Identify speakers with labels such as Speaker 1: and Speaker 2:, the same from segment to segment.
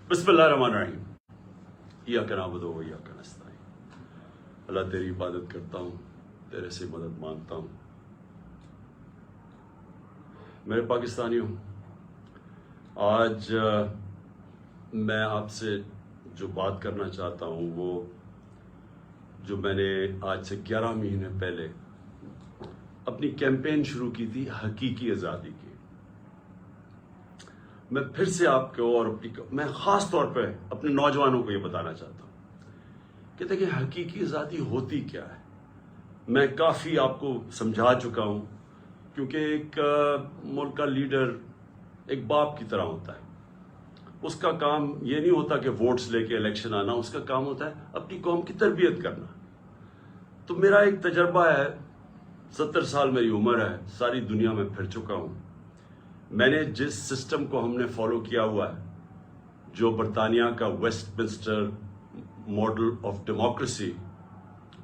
Speaker 1: بسم اللہ الرحمن الرحیم ایاک نعبد و ایاک نستعین۔ اللہ تیری عبادت کرتا ہوں، تیرے سے مدد مانگتا ہوں۔ میرے پاکستانیوں، آج میں آپ سے جو بات کرنا چاہتا ہوں وہ جو میں نے آج سے 11 مہینے پہلے اپنی کیمپین شروع کی تھی حقیقی آزادی کی، میں پھر سے آپ کو اور میں خاص طور پہ اپنے نوجوانوں کو یہ بتانا چاہتا ہوں کہ دیکھیں حقیقی آزادی ہوتی کیا ہے۔ میں کافی آپ کو سمجھا چکا ہوں، کیونکہ ایک ملک کا لیڈر ایک باپ کی طرح ہوتا ہے۔ اس کا کام یہ نہیں ہوتا کہ ووٹس لے کے الیکشن آنا، اس کا کام ہوتا ہے اپنی قوم کی تربیت کرنا۔ تو میرا ایک تجربہ ہے، 70 سال میری عمر ہے، ساری دنیا میں پھر چکا ہوں۔ میں نے جس سسٹم کو ہم نے فالو کیا ہوا ہے، جو برطانیہ کا Westminster model of democracy,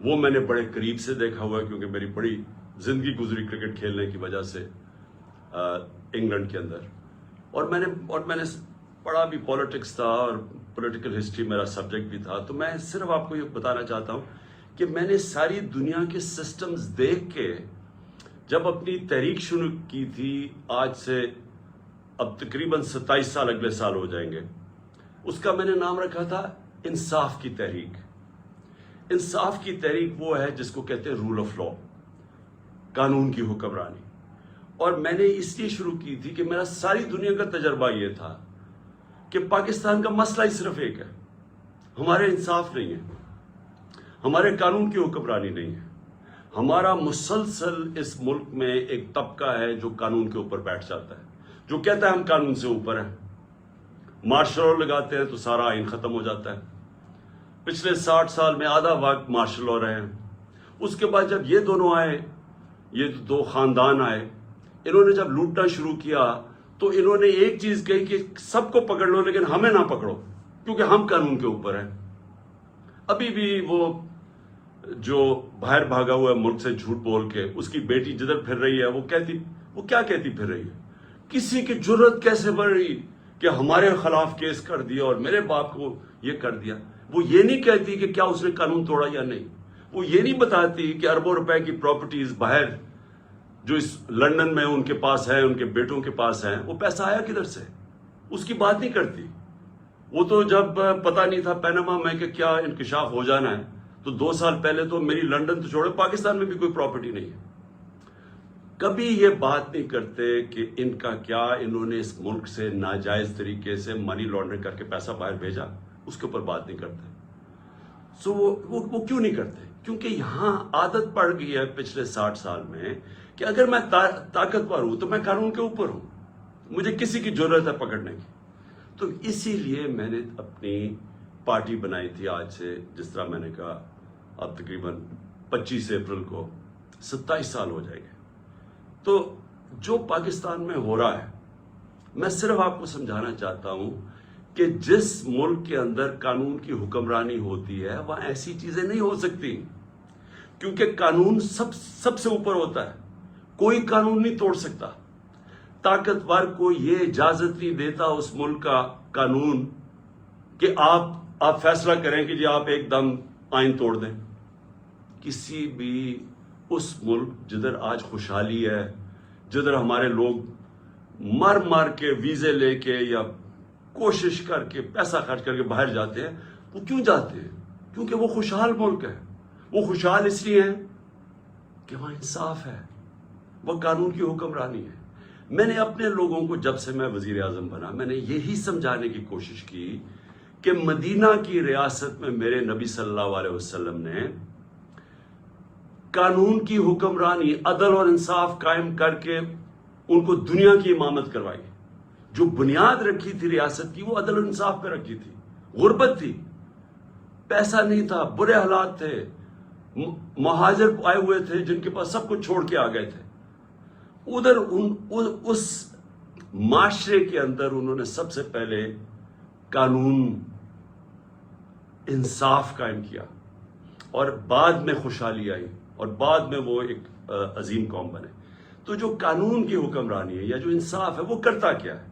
Speaker 1: وہ میں نے بڑے قریب سے دیکھا ہوا ہے، کیونکہ میری بڑی زندگی گزری کرکٹ کھیلنے کی وجہ سے انگلینڈ کے اندر، اور میں نے پڑھا بھی، پولیٹکس تھا اور پولیٹیکل ہسٹری میرا سبجیکٹ بھی تھا۔ تو میں صرف آپ کو یہ بتانا چاہتا ہوں کہ میں نے ساری دنیا کے سسٹمز دیکھ کے جب اپنی تحریک شروع کی تھی، آج سے اب تقریباً 27 سال اگلے سال ہو جائیں گے، اس کا میں نے نام رکھا تھا انصاف کی تحریک۔ انصاف کی تحریک وہ ہے جس کو کہتے ہیں رول آف لا، قانون کی حکمرانی۔ اور میں نے اس لیے شروع کی تھی کہ میرا ساری دنیا کا تجربہ یہ تھا کہ پاکستان کا مسئلہ ہی صرف ایک ہے، ہمارے انصاف نہیں ہے، ہمارے قانون کی حکمرانی نہیں ہے۔ ہمارا مسلسل اس ملک میں ایک طبقہ ہے جو قانون کے اوپر بیٹھ جاتا ہے، جو کہتا ہے ہم قانون سے اوپر ہیں۔ مارشل لا لگاتے ہیں تو سارا آئین ختم ہو جاتا ہے۔ پچھلے 60 سال میں آدھا وقت مارشل لا رہے ہیں۔ اس کے بعد جب یہ دونوں آئے، یہ دو خاندان آئے، انہوں نے جب لوٹنا شروع کیا تو انہوں نے ایک چیز کہی کہ سب کو پکڑ لو لیکن ہمیں نہ پکڑو، کیونکہ ہم قانون کے اوپر ہیں۔ ابھی بھی وہ جو باہر بھاگا ہوا ہے ملک سے جھوٹ بول کے، اس کی بیٹی جدھر پھر رہی ہے وہ کیا کہتی پھر رہی ہے؟ کسی کی جرت کیسے بڑھ رہی کہ ہمارے خلاف کیس کر دیا اور میرے باپ کو یہ کر دیا؟ وہ یہ نہیں کہتی کہ کیا اس نے قانون توڑا یا نہیں۔ وہ یہ نہیں بتاتی کہ اربوں روپے کی پراپرٹیز باہر جو اس لندن میں ان کے پاس ہے، ان کے بیٹوں کے پاس ہیں، وہ پیسہ آیا کدھر سے؟ اس کی بات نہیں کرتی۔ وہ تو جب پتہ نہیں تھا پیناما میں کہ کیا انکشاف ہو جانا ہے، تو 2 سال پہلے تو میری لندن تو چھوڑے، پاکستان میں بھی کوئی پراپرٹی نہیں ہے۔ کبھی یہ بات نہیں کرتے کہ ان کا کیا، انہوں نے اس ملک سے ناجائز طریقے سے منی لانڈرنگ کر کے پیسہ باہر بھیجا، اس کے اوپر بات نہیں کرتے۔ سو وہ کیوں نہیں کرتے؟ کیونکہ یہاں عادت پڑ گئی ہے پچھلے 60 سال میں کہ اگر میں طاقتور ہوں تو میں قانون کے اوپر ہوں، مجھے کسی کی ضرورت ہے پکڑنے کی۔ تو اسی لیے میں نے اپنی پارٹی بنائی تھی۔ آج سے جس طرح میں نے کہا اب تقریباً 25 اپریل کو 27 سال ہو جائیں گے۔ تو جو پاکستان میں ہو رہا ہے، میں صرف آپ کو سمجھانا چاہتا ہوں کہ جس ملک کے اندر قانون کی حکمرانی ہوتی ہے وہاں ایسی چیزیں نہیں ہو سکتی، کیونکہ قانون سب سے اوپر ہوتا ہے، کوئی قانون نہیں توڑ سکتا۔ طاقتور کو یہ اجازت نہیں دیتا اس ملک کا قانون کہ آپ فیصلہ کریں کہ جی آپ ایک دم آئین توڑ دیں۔ کسی بھی اس ملک جدھر آج خوشحالی ہے، جدھر ہمارے لوگ مر کے ویزے لے کے یا کوشش کر کے پیسہ خرچ کر کے باہر جاتے ہیں، وہ کیوں جاتے ہیں؟ کیونکہ وہ خوشحال ملک ہے۔ وہ خوشحال اس لیے ہے کہ وہاں انصاف ہے، وہ قانون کی حکمرانی ہے۔ میں نے اپنے لوگوں کو جب سے میں وزیر اعظم بنا، میں نے یہی سمجھانے کی کوشش کی کہ مدینہ کی ریاست میں میرے نبی صلی اللہ علیہ وسلم نے قانون کی حکمرانی، عدل اور انصاف قائم کر کے ان کو دنیا کی امامت کروائی۔ جو بنیاد رکھی تھی ریاست کی وہ عدل اور انصاف پہ رکھی تھی۔ غربت تھی، پیسہ نہیں تھا، برے حالات تھے، مہاجر آئے ہوئے تھے جن کے پاس سب کچھ چھوڑ کے آ گئے تھے۔ ادھر اس معاشرے کے اندر انہوں نے سب سے پہلے قانون، انصاف قائم کیا، اور بعد میں خوشحالی آئی اور بعد میں وہ ایک عظیم قوم بنے۔ تو جو قانون کی حکمرانی ہے یا جو انصاف ہے وہ کرتا کیا ہے؟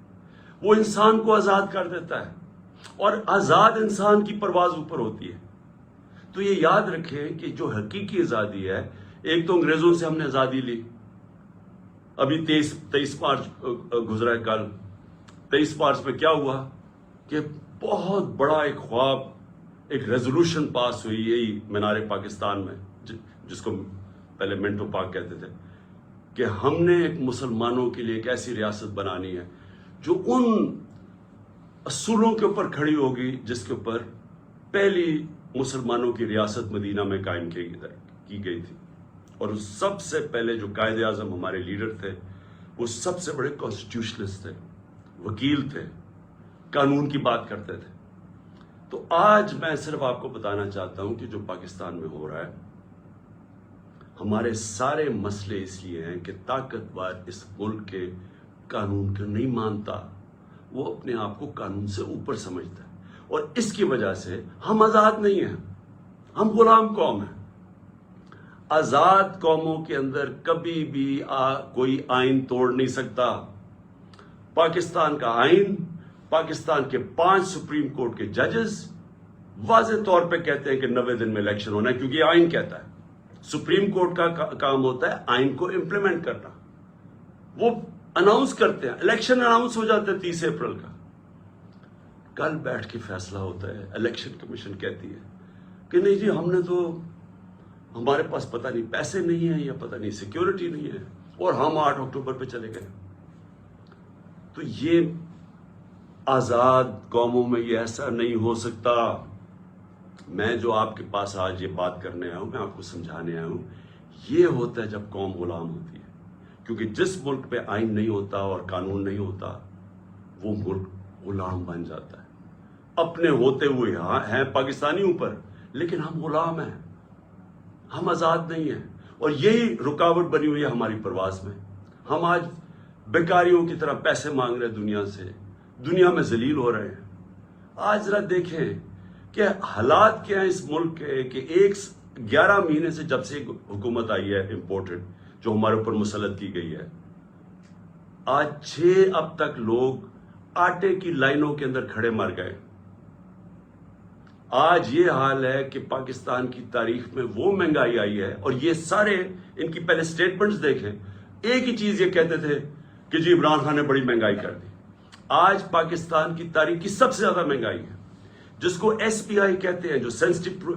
Speaker 1: وہ انسان کو آزاد کر دیتا ہے، اور آزاد انسان کی پرواز اوپر ہوتی ہے. تو یہ یاد رکھیں کہ جو حقیقی آزادی ہے، ایک تو انگریزوں سے ہم نے آزادی لی. ابھی 23 مارچ گزرا ہے کل. 23 مارچ میں کیا ہوا کہ بہت بڑا ایک خواب، ایک ریزولوشن پاس ہوئی یہی مینار پاکستان میں، جس کو پہلے منٹو پاک کہتے تھے، کہ ہم نے ایک مسلمانوں کے لیے ایک ایسی ریاست بنانی ہے جو ان اصولوں کے اوپر کھڑی ہوگی جس کے اوپر پہلی مسلمانوں کی ریاست مدینہ میں قائم کی گئی تھی. اور سب سے پہلے جو قائد اعظم ہمارے لیڈر تھے وہ سب سے بڑے کانسٹیٹیوشنسٹ تھے، وکیل تھے، قانون کی بات کرتے تھے. تو آج میں صرف آپ کو بتانا چاہتا ہوں کہ جو پاکستان میں ہو رہا ہے، ہمارے سارے مسئلے اس لیے ہیں کہ طاقتور اس ملک کے قانون کو نہیں مانتا، وہ اپنے آپ کو قانون سے اوپر سمجھتا ہے، اور اس کی وجہ سے ہم آزاد نہیں ہیں، ہم غلام قوم ہیں. آزاد قوموں کے اندر کبھی بھی کوئی آئین توڑ نہیں سکتا. پاکستان کا آئین، پاکستان کے 5 سپریم کورٹ کے ججز واضح طور پہ کہتے ہیں کہ 90 دن میں الیکشن ہونا ہے، کیونکہ یہ آئین کہتا ہے. سپریم کورٹ کا کام ہوتا ہے آئین کو امپلیمنٹ کرنا. وہ اناؤنس کرتے ہیں، الیکشن اناؤنس ہو جاتا ہے 30 اپریل کا، کل بیٹھ کے فیصلہ ہوتا ہے. الیکشن کمیشن کہتی ہے کہ نہیں جی، ہم نے تو، ہمارے پاس پتہ نہیں پیسے نہیں ہیں یا پتہ نہیں سیکیورٹی نہیں ہے، اور ہم 8 اکتوبر پہ چلے گئے. تو یہ آزاد قوموں میں یہ ایسا نہیں ہو سکتا. میں جو آپ کے پاس آج یہ بات کرنے آیا ہوں، میں آپ کو سمجھانے آیا ہوں، یہ ہوتا ہے جب قوم غلام ہوتی ہے. کیونکہ جس ملک پہ آئین نہیں ہوتا اور قانون نہیں ہوتا، وہ ملک غلام بن جاتا ہے. اپنے ہوتے ہوئے ہیں پاکستانیوں پر، لیکن ہم غلام ہیں، ہم آزاد نہیں ہیں. اور یہی رکاوٹ بنی ہوئی ہے ہماری پرواز میں. ہم آج بیکاریوں کی طرح پیسے مانگ رہے دنیا سے، دنیا میں ذلیل ہو رہے ہیں. آج ذرا دیکھیں کہ حالات کیا ہیں اس ملک کے، کہ 11 مہینے سے جب سے حکومت آئی ہے امپورٹڈ، جو ہمارے اوپر مسلط کی گئی ہے، آج 6 اب تک لوگ آٹے کی لائنوں کے اندر کھڑے مر گئے. آج یہ حال ہے کہ پاکستان کی تاریخ میں وہ مہنگائی آئی ہے، اور یہ سارے ان کی پہلے سٹیٹمنٹس دیکھیں، ایک ہی چیز یہ کہتے تھے کہ جی عمران خان نے بڑی مہنگائی کر دی. آج پاکستان کی تاریخ کی سب سے زیادہ مہنگائی ہے، جس کو SPI کہتے ہیں، جو سینسٹیو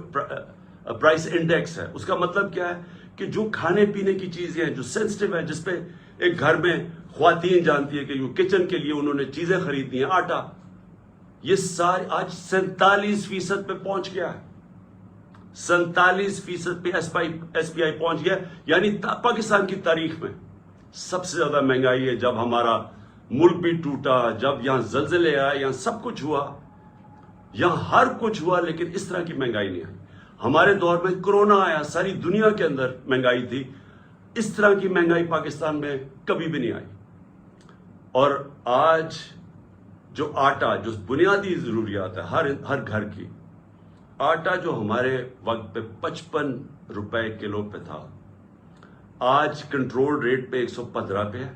Speaker 1: پرائس انڈیکس ہے. اس کا مطلب کیا ہے کہ جو کھانے پینے کی چیزیں ہیں جو سینسٹیو ہیں، جس پہ ایک گھر میں خواتین جانتی ہے کہ جو کچن کے لیے انہوں نے چیزیں خریدنی ہیں، آٹا، یہ سارے آج 47% پہ پہنچ گیا ہے. 47% پہ SPI پہنچ گیا، یعنی پاکستان کی تاریخ میں سب سے زیادہ مہنگائی ہے. جب ہمارا ملک بھی ٹوٹا، جب یہاں زلزلے آئے، یہاں سب کچھ ہوا، یہاں ہر کچھ ہوا، لیکن اس طرح کی مہنگائی نہیں آئی. ہمارے دور میں کرونا آیا، ساری دنیا کے اندر مہنگائی تھی، اس طرح کی مہنگائی پاکستان میں کبھی بھی نہیں آئی. اور آج جو آٹا، جو بنیادی ضروریات ہے ہر گھر کی، آٹا جو ہمارے وقت پہ 55 روپے کلو پہ تھا، آج کنٹرول ریٹ پہ 115 پہ ہے،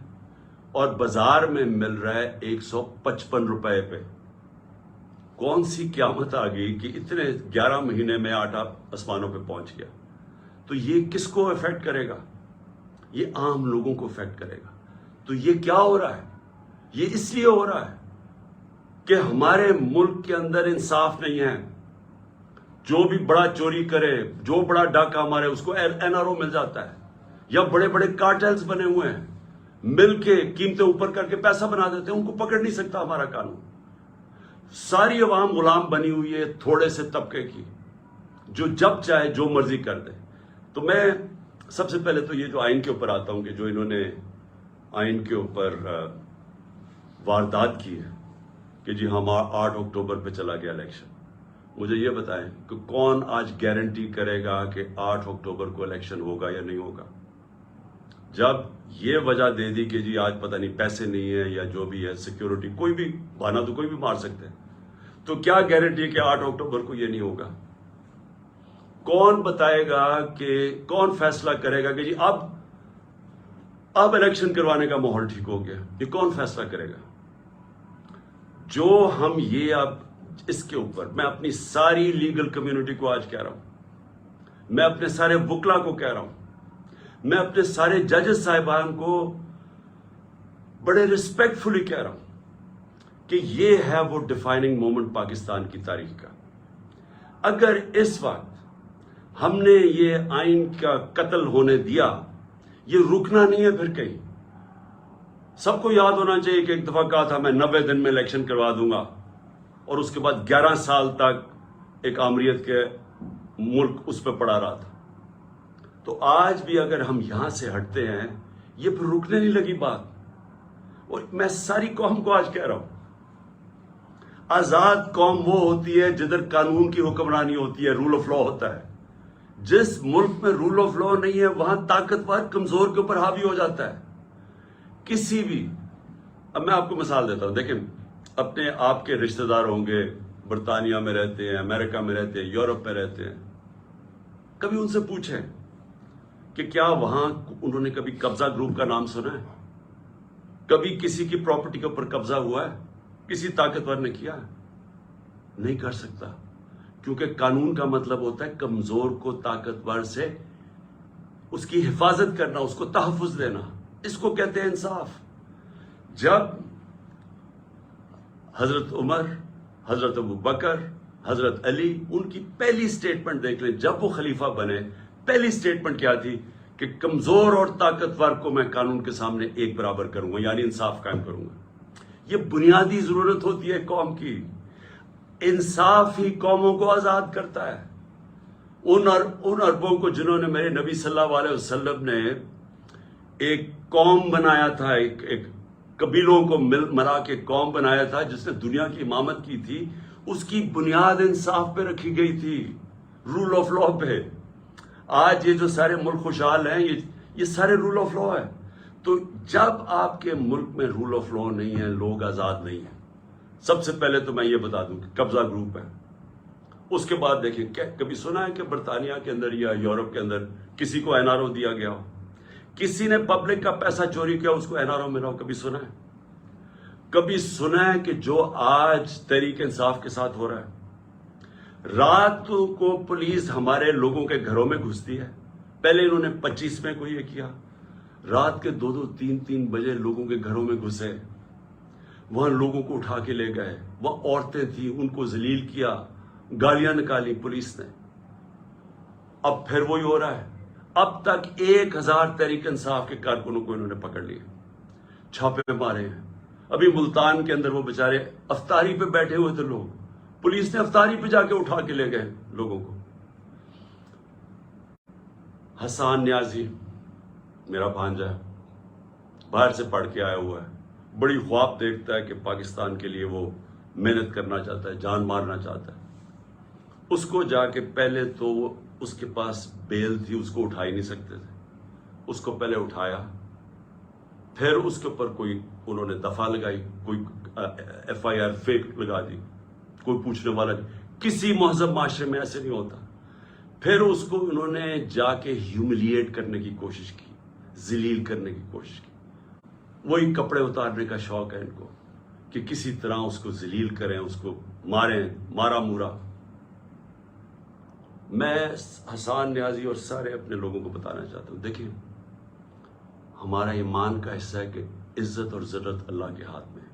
Speaker 1: اور بازار میں مل رہا ہے 155 روپے پہ. کون سی قیامت آ گئی کہ اتنے 11 مہینے میں آٹا آسمانوں پہ پہنچ گیا؟ تو یہ کس کو افیکٹ کرے گا؟ یہ عام لوگوں کو افیکٹ کرے گا. تو یہ کیا ہو رہا ہے؟ یہ اس لیے ہو رہا ہے کہ ہمارے ملک کے اندر انصاف نہیں ہے. جو بھی بڑا چوری کرے، جو بڑا ڈاکہ مارے، اس کو NRO مل جاتا ہے، یا بڑے بڑے کارٹلز بنے ہوئے ہیں، مل کے قیمتیں اوپر کر کے پیسہ بنا دیتے ہیں. ان کو پکڑ نہیں سکتا ہمارا قانون. ساری عوام غلام بنی ہوئی ہے تھوڑے سے طبقے کی، جو جب چاہے جو مرضی کر دے. تو میں سب سے پہلے تو یہ جو آئین کے اوپر آتا ہوں، کہ جو انہوں نے آئین کے اوپر واردات کی ہے کہ جی ہم 8 اکتوبر پہ چلا گیا الیکشن. مجھے یہ بتائیں کہ کون آج گارنٹی کرے گا کہ 8 اکتوبر کو الیکشن ہوگا یا نہیں ہوگا؟ جب یہ وجہ دے دی کہ جی آج پتہ نہیں پیسے نہیں ہے یا جو بھی ہے، سیکیورٹی، کوئی بھی بہانہ تو کوئی بھی مار سکتے ہیں، تو کیا گارنٹی ہے کہ 8 اکتوبر کو یہ نہیں ہوگا؟ کون بتائے گا، کہ کون فیصلہ کرے گا کہ جی اب الیکشن کروانے کا ماحول ٹھیک ہو گیا؟ یہ کون فیصلہ کرے گا؟ جو ہم یہ اب اس کے اوپر میں اپنی ساری لیگل کمیونٹی کو آج کہہ رہا ہوں, میں اپنے سارے وکلا کو کہہ رہا ہوں, میں اپنے سارے ججز صاحبان کو بڑے ریسپیکٹ فلی کہہ رہا ہوں کہ یہ ہے وہ ڈیفائننگ مومنٹ پاکستان کی تاریخ کا. اگر اس وقت ہم نے یہ آئین کا قتل ہونے دیا, یہ رکنا نہیں ہے پھر کہیں. سب کو یاد ہونا چاہیے کہ ایک دفعہ کہا تھا میں 90 دن میں الیکشن کروا دوں گا, اور اس کے بعد 11 سال تک ایک آمریت کے ملک اس پہ پڑا رہا تھا. تو آج بھی اگر ہم یہاں سے ہٹتے ہیں, یہ پھر رکنے نہیں لگی بات. اور میں ساری قوم کو آج کہہ رہا ہوں, آزاد قوم وہ ہوتی ہے جدھر قانون کی حکمرانی ہوتی ہے, رول آف لا ہوتا ہے. جس ملک میں رول آف لا نہیں ہے وہاں طاقتور کمزور کے اوپر حاوی ہو جاتا ہے. کسی بھی, اب میں آپ کو مثال دیتا ہوں, دیکھیں اپنے آپ کے رشتہ دار ہوں گے, برطانیہ میں رہتے ہیں, امریکہ میں رہتے ہیں, یورپ میں رہتے ہیں, کبھی ان سے پوچھیں کہ کیا وہاں انہوں نے کبھی قبضہ گروپ کا نام سنا ہے؟ کبھی کسی کی پراپرٹی کے اوپر قبضہ ہوا ہے؟ کسی طاقتور نے کیا ہے؟ نہیں کر سکتا, کیونکہ قانون کا مطلب ہوتا ہے کمزور کو طاقتور سے اس کی حفاظت کرنا, اس کو تحفظ دینا. اس کو کہتے ہیں انصاف. جب حضرت عمر, حضرت ابو بکر, حضرت علی, ان کی پہلی سٹیٹمنٹ دیکھ لیں, جب وہ خلیفہ بنے پہلی سٹیٹمنٹ کیا تھی کہ کمزور اور طاقتور کو میں قانون کے سامنے ایک برابر کروں گا, یعنی انصاف قائم کروں گا. یہ بنیادی ضرورت ہوتی ہے قوم کی. انصاف ہی قوموں کو آزاد کرتا ہے. ان اربوں کو جنہوں نے میرے نبی صلی اللہ علیہ وسلم نے ایک قوم بنایا تھا, ایک قبیلوں کو ملا کے قوم بنایا تھا جس نے دنیا کی امامت کی تھی, اس کی بنیاد انصاف پہ رکھی گئی تھی, رول آف لا پہ. آج یہ جو سارے ملک خوشحال ہیں یہ سارے رول آف لا ہے. تو جب آپ کے ملک میں رول آف لا نہیں ہے, لوگ آزاد نہیں ہیں. سب سے پہلے تو میں یہ بتا دوں کہ قبضہ گروپ ہے. اس کے بعد دیکھیں, کبھی سنا ہے کہ برطانیہ کے اندر یا یورپ کے اندر کسی کو این آر او دیا گیا ہو؟ کسی نے پبلک کا پیسہ چوری کیا, اس کو این آر او ملا ہو؟ کبھی سنا ہے؟ کبھی سنا ہے کہ جو آج تحریک انصاف کے ساتھ ہو رہا ہے, رات کو پولیس ہمارے لوگوں کے گھروں میں گھستی ہے. پہلے انہوں نے 25 میں کو یہ کیا, رات کے 2-2, 3-3 بجے لوگوں کے گھروں میں گھسے, وہاں لوگوں کو اٹھا کے لے گئے. وہاں عورتیں تھیں, ان کو ذلیل کیا, گالیاں نکالی پولیس نے. اب پھر وہی ہو رہا ہے. اب تک 1000 تحریک انصاف کے کارکنوں کو انہوں نے پکڑ لیا, چھاپے مارے ہیں. ابھی ملتان کے اندر وہ بیچارے افطاری پہ بیٹھے ہوئے تھے لوگ, پولیس نے افطاری پہ جا کے اٹھا کے لے گئے لوگوں کو. حسان نیازی میرا بھانجا ہے, باہر سے پڑھ کے آیا ہوا ہے, بڑی خواب دیکھتا ہے کہ پاکستان کے لیے وہ محنت کرنا چاہتا ہے, جان مارنا چاہتا ہے. اس کو جا کے پہلے تو اس کے پاس بیل تھی, اس کو اٹھا ہی نہیں سکتے تھے, اس کو پہلے اٹھایا, پھر اس کے اوپر کوئی انہوں نے دفعہ لگائی, کوئی ایف آئی آر فیک لگا دی, کوئی پوچھنے والا نہیں. کسی مہذب معاشرے میں ایسے نہیں ہوتا. پھر اس کو انہوں نے جا کے ہیوملیٹ کرنے کی کوشش کی, ذلیل کرنے کی کوشش کی. وہی کپڑے اتارنے کا شوق ہے ان کو کہ کسی طرح اس کو ذلیل کریں, اس کو ماریں, مارا مورا. میں حسان نیازی اور سارے اپنے لوگوں کو بتانا چاہتا ہوں, دیکھیں ہمارا ایمان کا حصہ ہے کہ عزت اور ذلت اللہ کے ہاتھ میں ہے.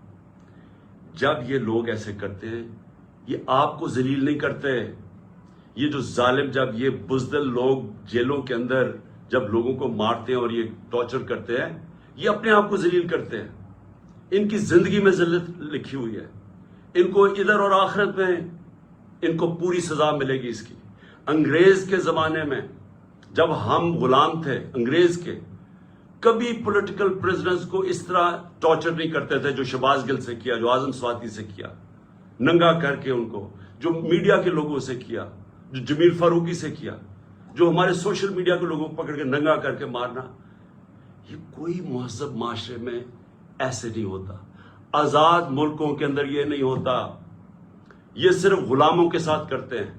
Speaker 1: جب یہ لوگ ایسے کرتے ہیں, یہ آپ کو ذلیل نہیں کرتے. یہ جو ظالم, جب یہ بزدل لوگ جیلوں کے اندر جب لوگوں کو مارتے ہیں اور یہ ٹارچر کرتے ہیں, یہ اپنے آپ کو ذلیل کرتے ہیں. ان کی زندگی میں ذلت لکھی ہوئی ہے. ان کو ادھر اور آخرت میں ان کو پوری سزا ملے گی اس کی. انگریز کے زمانے میں جب ہم غلام تھے انگریز کے, کبھی پولیٹیکل پرزنرز کو اس طرح ٹارچر نہیں کرتے تھے جو شہباز گل سے کیا, جو اعظم سواتی سے کیا, ننگا کر کے ان کو, جو میڈیا کے لوگوں سے کیا, جو جمیل فاروقی سے کیا, جو ہمارے سوشل میڈیا کے لوگوں کو پکڑ کے ننگا کر کے مارنا. یہ کوئی مہذب معاشرے میں ایسے نہیں ہوتا. آزاد ملکوں کے اندر یہ نہیں ہوتا. یہ صرف غلاموں کے ساتھ کرتے ہیں.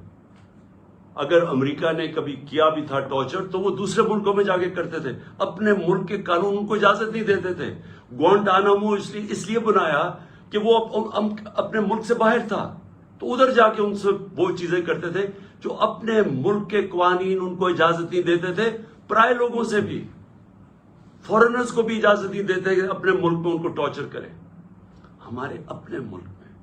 Speaker 1: اگر امریکہ نے کبھی کیا بھی تھا ٹارچر تو وہ دوسرے ملکوں میں جا کے کرتے تھے. اپنے ملک کے قانون ان کو اجازت نہیں دیتے تھے. گوانٹانامو اس لیے بنایا کہ وہ اپنے ملک سے باہر تھا, تو تو ادھر جا کے ان سے وہ چیزیں کرتے تھے جو اپنے ملک کے قوانین ان کو اجازت نہیں دیتے تھے، پرائے لوگوں سے بھی، فورنرز کو بھی اجازت نہیں دیتے کہ اپنے ملک میں ان کو ٹارچر کریں۔ ہمارے اپنے ملک میں